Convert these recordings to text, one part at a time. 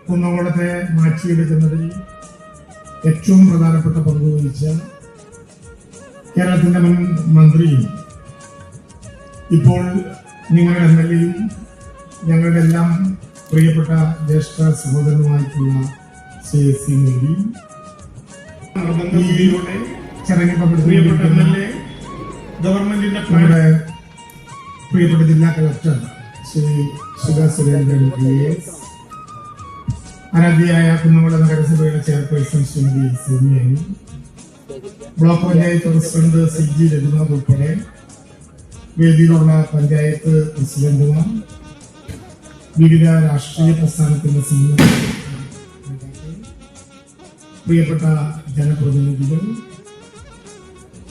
കുന്നംകുളത്തെ മാറ്റിയെടുക്കുന്നതിൽ ഏറ്റവും പ്രധാനപ്പെട്ട പങ്കുവഹിച്ച കേരളത്തിന്റെ മുൻ മന്ത്രിയും ഇപ്പോൾ നിങ്ങളുടെ MLA-യും ഞങ്ങളുടെ എല്ലാം പ്രിയപ്പെട്ട ജ്യേഷ്ഠ സഹോദരനുമായിട്ടുള്ള CSC മൊയ്തി, ചടങ്ങിൽ പ്രിയപ്പെട്ട MLA, ഗവൺമെന്റിന്റെ നമ്മുടെ പ്രിയപ്പെട്ട ജില്ലാ കളക്ടർ ശ്രീ സുധാ സുരേന്ദ്രൻ PS, ആരാധ്യയായ കുന്നംകുളം നഗരസഭയുടെ chairperson Shrimati Somiyani, block panchayat president CG Raghunath ഉൾപ്പെടെ വേദിയിലുള്ള പഞ്ചായത്ത് പ്രസിഡന്റുമാർ, വിവിധ രാഷ്ട്രീയ പ്രസ്ഥാനത്തിന്റെ പ്രിയപ്പെട്ട ജനപ്രതിനിധികൾ,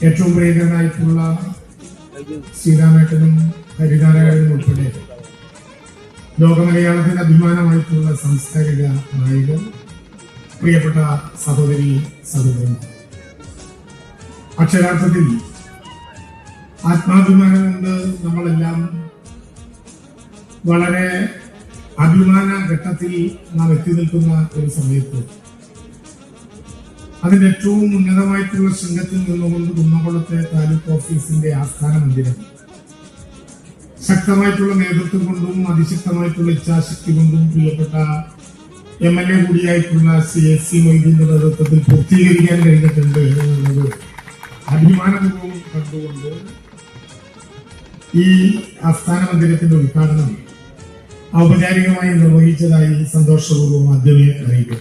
ഏറ്റവും പ്രിയങ്കരനായിട്ടുള്ള ശ്രീരാമേട്ടനും ഹരിനാരായണനും ഉൾപ്പെടെ ലോകമലയാളത്തിന്റെ അഭിമാനമായിട്ടുള്ള സാംസ്കാരിക നായകർ, പ്രിയപ്പെട്ട സഹോദരി സഹോദരന്മാർ, അക്ഷരാർത്ഥത്തിൽ ആത്മാഭിമാനം കൊണ്ട് നമ്മളെല്ലാം വളരെ അഭിമാന ഘട്ടത്തിൽ നാം എത്തി നിൽക്കുന്ന ഒരു സമയത്ത് അതിന്റെ ഏറ്റവും ഉന്നതമായിട്ടുള്ള ശൃംഗത്തിൽ നിന്നുകൊണ്ട് കുന്നംകുളത്തെ താലൂക്ക് ഓഫീസിന്റെ ആസ്ഥാന മന്ദിരം ശക്തമായിട്ടുള്ള നേതൃത്വം കൊണ്ടും അതിശക്തമായിട്ടുള്ള ഇച്ഛാശക്തി കൊണ്ടും പ്രിയപ്പെട്ട MLA കൂടിയായിട്ടുള്ള CSC മൊയ്തീന്റെ നേതൃത്വത്തിൽ പൂർത്തീകരിക്കാൻ കഴിഞ്ഞിട്ടുണ്ട് എന്നുള്ളത് അഭിമാനപൂർവ്വം കണ്ടുകൊണ്ട് ഈ ആസ്ഥാന മന്ദിരത്തിന്റെ ഉദ്ഘാടനം ഔപചാരികമായി നിർവഹിച്ചതായി സന്തോഷപൂർവ്വം ആദ്യമേ അറിയിക്കും.